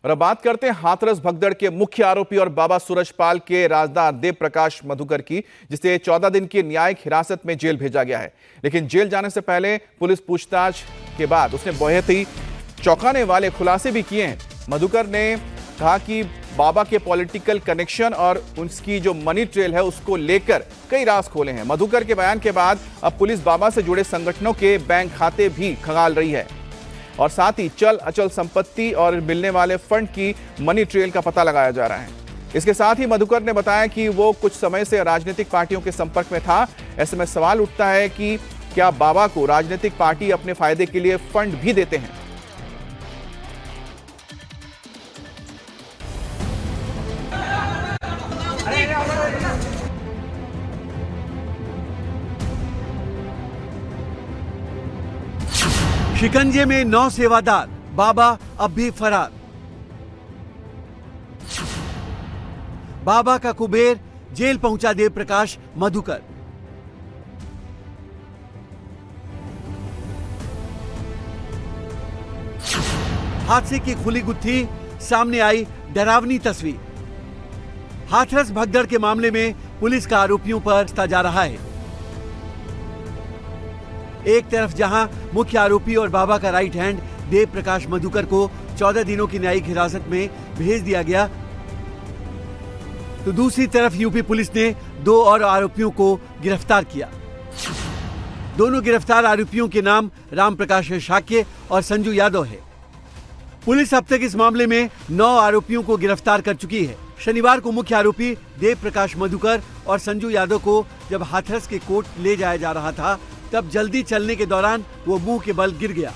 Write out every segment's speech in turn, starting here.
और अब बात करते हैं हाथरस भगदड़ के मुख्य आरोपी और बाबा सूरजपाल के राजदार देव प्रकाश मधुकर की, जिसे 14 दिन की न्यायिक हिरासत में जेल भेजा गया है। लेकिन जेल जाने से पहले पुलिस पूछताछ के बाद उसने बहुत ही चौंकाने वाले खुलासे भी किए हैं। मधुकर ने कहा कि बाबा के पॉलिटिकल कनेक्शन और उसकी जो मनी ट्रेल है उसको लेकर कई राज खोले हैं। मधुकर के बयान के बाद अब पुलिस बाबा से जुड़े संगठनों के बैंक खाते भी खंगाल रही है और साथ ही चल अचल संपत्ति और मिलने वाले फंड की मनी ट्रेल का पता लगाया जा रहा है। इसके साथ ही मधुकर ने बताया कि वो कुछ समय से राजनीतिक पार्टियों के संपर्क में था। ऐसे में सवाल उठता है कि क्या बाबा को राजनीतिक पार्टी अपने फायदे के लिए फंड भी देते हैं। शिकंजे में 9 सेवादार, बाबा अब भी फरार। बाबा का कुबेर, जेल पहुंचा देव प्रकाश मधुकर। हादसे की खुली गुत्थी, सामने आई डरावनी तस्वीर। हाथरस भगदड़ के मामले में पुलिस का आरोपियों पर दस्ता जा रहा है। एक तरफ जहां मुख्य आरोपी और बाबा का राइट हैंड देव प्रकाश मधुकर को 14 दिनों की न्यायिक हिरासत में भेज दिया गया, तो दूसरी तरफ यूपी पुलिस ने 2 और आरोपियों को गिरफ्तार किया। दोनों गिरफ्तार आरोपियों के नाम राम प्रकाश शाक्य और संजू यादव है। पुलिस अब तक इस मामले में 9 आरोपियों को गिरफ्तार कर चुकी है। शनिवार को मुख्य आरोपी देव प्रकाश मधुकर और संजू यादव को जब हाथरस के कोर्ट ले जाया जा रहा था, तब जल्दी चलने के दौरान वो मुंह के बल गिर गया।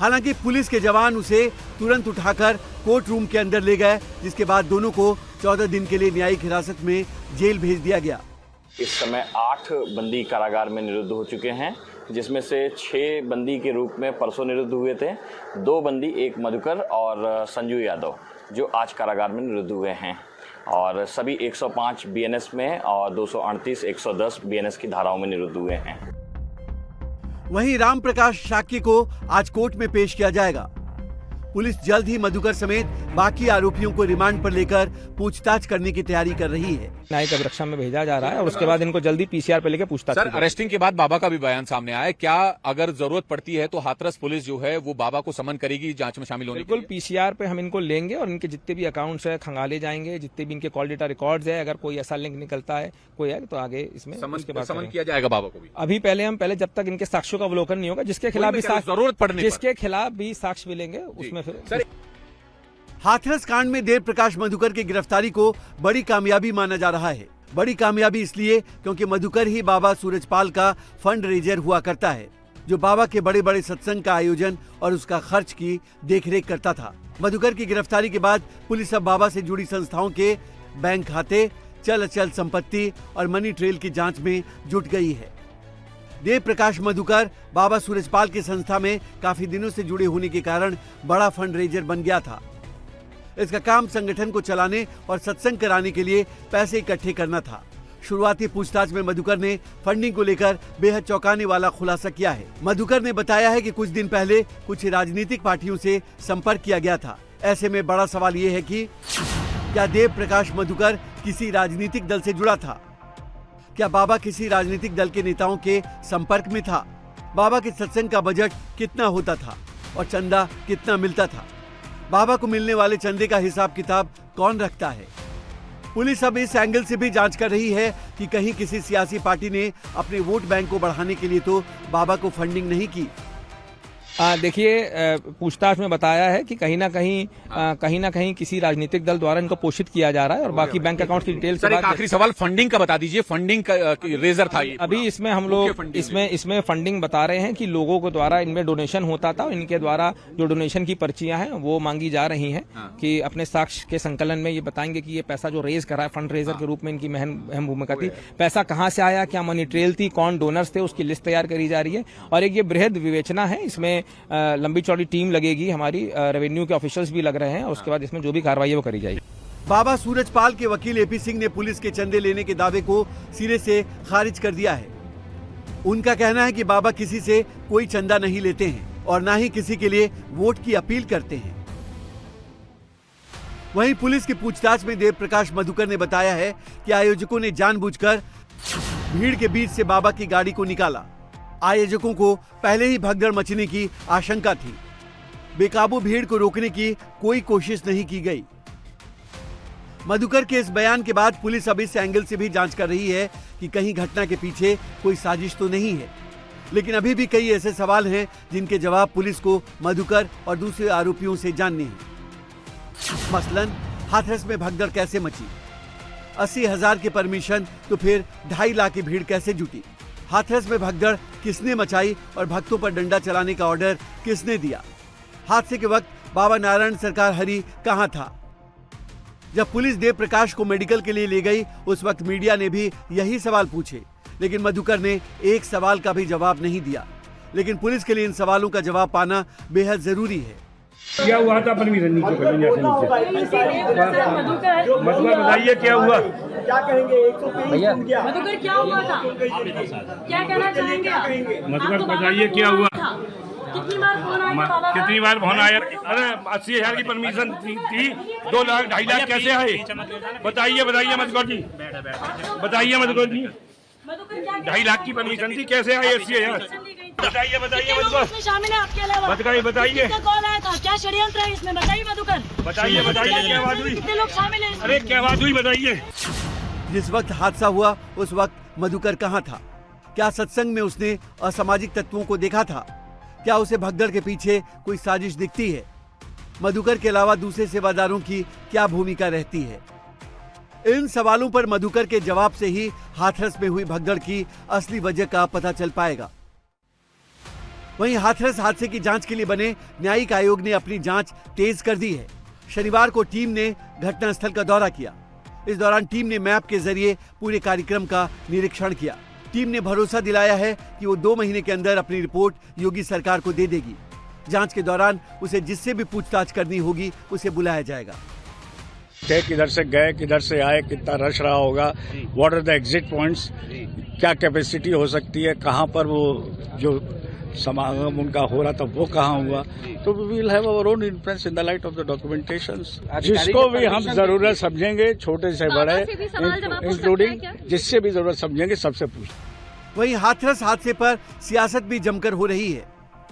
हालांकि पुलिस के जवान उसे तुरंत उठाकर कोर्ट रूम के अंदर ले गए, जिसके बाद दोनों को 14 दिन के लिए न्यायिक हिरासत में जेल भेज दिया गया। इस समय 8 बंदी कारागार में निरुद्ध हो चुके हैं, जिसमें से 6 बंदी के रूप में परसों निरुद्ध हुए थे। 2 बंदी, एक मधुकर और संजू यादव, जो आज कारागार में निरुद्ध हुए हैं और सभी 105 बीएनएस में और 238, 110 बीएनएस की धाराओं में निरुद्ध हुए हैं। वहीं राम प्रकाश शाक्य को आज कोर्ट में पेश किया जाएगा। पुलिस जल्द ही मधुकर समेत बाकी आरोपियों को रिमांड पर लेकर पूछताछ करने की तैयारी कर रही है। न्यायिक अभिरक्षा में भेजा जा रहा है और उसके बाद इनको जल्दी पीसीआर पे लेकर पूछताछ। सर, अरेस्टिंग के बाद बाबा का भी बयान सामने आया है। क्या अगर जरूरत पड़ती है तो हाथरस पुलिस जो है वो बाबा को समन करेगी जांच में शामिल होने के लिए? बिल्कुल, पीसीआर पे हम इनको लेंगे और इनके जितने भी अकाउंट्स है खंगाले जाएंगे, जितने भी इनके कॉल डेटा रिकॉर्ड्स है, अगर कोई ऐसा लिंक निकलता है कोई है तो आगे इसमें समन किया जाएगा बाबा को भी। अभी पहले जब तक इनके साक्ष्यों का अवलोकन नहीं होगा, जिसके खिलाफ भी जरूरत पड़ने जिसके खिलाफ भी साक्ष्य मिलेंगे उसमें फिर। हाथरस कांड में देव प्रकाश मधुकर की गिरफ्तारी को बड़ी कामयाबी माना जा रहा है। बड़ी कामयाबी इसलिए क्योंकि मधुकर ही बाबा सूरजपाल का फंड रेजर हुआ करता है, जो बाबा के बड़े बड़े सत्संग का आयोजन और उसका खर्च की देखरेख करता था। मधुकर की गिरफ्तारी के बाद पुलिस अब बाबा से जुड़ी संस्थाओं के बैंक खाते, चल अचल संपत्ति और मनी ट्रेल की जांच में जुट गई है। देव प्रकाश मधुकर बाबा सूरजपाल की संस्था में काफी दिनों से जुड़े होने के कारण बड़ा फंड रेजर बन गया था। इसका काम संगठन को चलाने और सत्संग कराने के लिए पैसे इकट्ठे करना था। शुरुआती पूछताछ में मधुकर ने फंडिंग को लेकर बेहद चौंकाने वाला खुलासा किया है। मधुकर ने बताया है कि कुछ दिन पहले कुछ राजनीतिक पार्टियों से संपर्क किया गया था। ऐसे में बड़ा सवाल ये है कि क्या देव प्रकाश मधुकर किसी राजनीतिक दल से जुड़ा था? क्या बाबा किसी राजनीतिक दल के नेताओं के संपर्क में था? बाबा के सत्संग का बजट कितना होता था और चंदा कितना मिलता था? बाबा को मिलने वाले चंदे का हिसाब किताब कौन रखता है? पुलिस अब इस एंगल से भी जांच कर रही है कि कहीं किसी सियासी पार्टी ने अपने वोट बैंक को बढ़ाने के लिए तो बाबा को फंडिंग नहीं की। देखिए, पूछताछ में बताया है कि कहीं ना कहीं किसी राजनीतिक दल द्वारा इनको पोषित किया जा रहा है और बाकी बैंक अकाउंट की डिटेल्स। सर, एक आखिरी सवाल, फंडिंग का बता दीजिए। फंडिंग का रेजर था ये? अभी इसमें हम लोग इसमें फंडिंग बता रहे हैं कि लोगों को द्वारा इनमें डोनेशन होता था और इनके द्वारा जो डोनेशन की पर्चियां हैं वो मांगी जा रही हैं कि अपने साक्ष्य के संकलन में ये बताएंगे कि ये पैसा जो रेज करा है फंड रेजर के रूप में इनकी अहम भूमिका थी। पैसा कहाँ से आया, क्या मनी ट्रेल थी, कौन डोनर्स थे, उसकी लिस्ट तैयार करी जा रही है। और एक ये बृहद विवेचना है, इसमें लंबी चौड़ी टीम लगेगी, हमारी रेवेन्यू के ऑफिशियल्स भी लग रहे हैं और उसके बाद इसमें जो भी कार्रवाई है वो करी जाएगी। बाबा सूरजपाल के वकील एपी सिंह ने पुलिस के चंदे लेने के दावे को सिरे से खारिज कर दिया है। उनका कहना है कि बाबा किसी से कोई चंदा नहीं लेते हैं और ना ही किसी के लिए वोट की अपील करते हैं। वहीं पुलिस की पूछताछ में देव प्रकाश मधुकर ने बताया है कि आयोजकों ने जानबूझकर भीड़ के बीच से बाबा की गाड़ी को निकाला। आयोजकों को पहले ही भगदड़ मचने की आशंका थी। बेकाबू भीड़ को रोकने की कोई कोशिश नहीं की गई। मधुकर के इस बयान के बाद पुलिस अब इस एंगल से भी जांच कर रही है कि कहीं घटना के पीछे कोई साजिश तो नहीं है। लेकिन अभी भी कई ऐसे सवाल हैं जिनके जवाब पुलिस को मधुकर और दूसरे आरोपियों से जानने हैं। मसलन हाथरस में भगदड़ कैसे मची? 80,000 की परमिशन तो फिर 2.5 लाख की भीड़ कैसे जुटी? हाथरस में भगदड़ किसने मचाई और भक्तों पर डंडा चलाने का ऑर्डर किसने दिया? हादसे के वक्त बाबा नारायण सरकार हरि कहां था? जब पुलिस देव प्रकाश को मेडिकल के लिए ले गई उस वक्त मीडिया ने भी यही सवाल पूछे, लेकिन मधुकर ने एक सवाल का भी जवाब नहीं दिया। लेकिन पुलिस के लिए इन सवालों का जवाब पाना बेहद जरूरी है। क्या हुआ था परमिशन नीचे मधुकर बताइए क्या हुआ? क्या कहेंगे? 123 गया मधुकर क्या हुआ था? क्या कहना चाहेंगे आप? मधुकर बताइए क्या हुआ? कितनी बार फोन आया बाबा? कितनी बार फोन आया? अरे 80,000 की परमिशन थी 2 लाख 2.5 लाख कैसे आए? बताइए मधुकर जी, बताइए मधुकर जी, मधुकर क्या 2.5 लाख की परमिशन थी कैसे आए 80,000? बताइए मधुकर, इसमें शामिल है आपके अलावा? बताइए किसका कॉल आया था? क्या षड्यंत्र है इसमें? बताइए मधुकर, बताइए क्या बात हुई? कितने लोग शामिल हैं इसमें? अरे क्या बात हुई बताइए। जिस वक्त हादसा हुआ उस वक्त मधुकर कहां था? क्या सत्संग में उसने असामाजिक तत्वों को देखा था? क्या उसे भगदड़ के पीछे कोई साजिश दिखती है? मधुकर के अलावा दूसरे सेवादारों की क्या भूमिका रहती है? इन सवालों पर मधुकर के जवाब से ही हाथरस में हुई भगदड़ की असली वजह का पता चल पाएगा। वहीं हाथरस हादसे की जांच के लिए बने न्यायिक आयोग ने अपनी जांच तेज कर दी है। शनिवार को टीम ने घटनास्थल का दौरा किया। इस दौरान टीम ने मैप के जरिए पूरे कार्यक्रम का निरीक्षण किया। टीम ने भरोसा दिलाया है कि वो 2 महीने के अंदर अपनी रिपोर्ट योगी सरकार को दे देगी। जांच के दौरान उसे जिससे भी पूछताछ करनी होगी उसे बुलाया जाएगा। किधर से गए, किधर से आए, कितना रश रहा होगा, what are the exit points, क्या कैपेसिटी हो सकती है, कहां पर वो जो समागम उनका हो रहा था वो कहाँ हुआ, तो we will have our own influence in the light of the documentations. जिसको भी हम जरूरत समझेंगे, छोटे से बड़े इंक्लूडिंग, जिससे भी जरूरत समझेंगे सबसे पूछ। वहीं हाथरस हादसे पर सियासत भी जमकर हो रही है।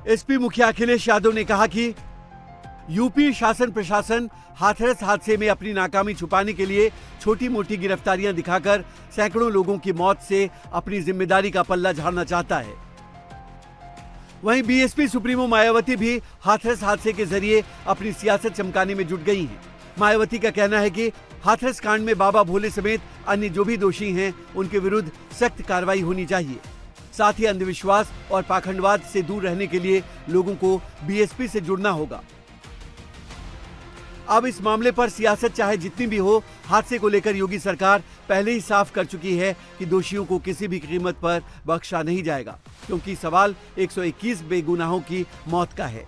एसपी मुखिया अखिलेश यादव ने कहा कि यूपी शासन प्रशासन हाथरस हादसे में अपनी नाकामी छुपाने के लिए छोटी मोटी गिरफ्तारियां दिखाकर सैकड़ों लोगों की मौत से अपनी जिम्मेदारी का पल्ला झाड़ना चाहता है। वहीं बीएसपी सुप्रीमो मायावती भी हाथरस हादसे के जरिए अपनी सियासत चमकाने में जुट गई हैं। मायावती का कहना है कि हाथरस कांड में बाबा भोले समेत अन्य जो भी दोषी हैं उनके विरुद्ध सख्त कार्रवाई होनी चाहिए। साथ ही अंधविश्वास और पाखंडवाद से दूर रहने के लिए लोगों को बीएसपी से जुड़ना होगा। अब इस मामले पर सियासत चाहे जितनी भी हो, हादसे को लेकर योगी सरकार पहले ही साफ कर चुकी है कि दोषियों को किसी भी कीमत पर बख्शा नहीं जाएगा, क्योंकि सवाल 121 बेगुनाहों की मौत का है।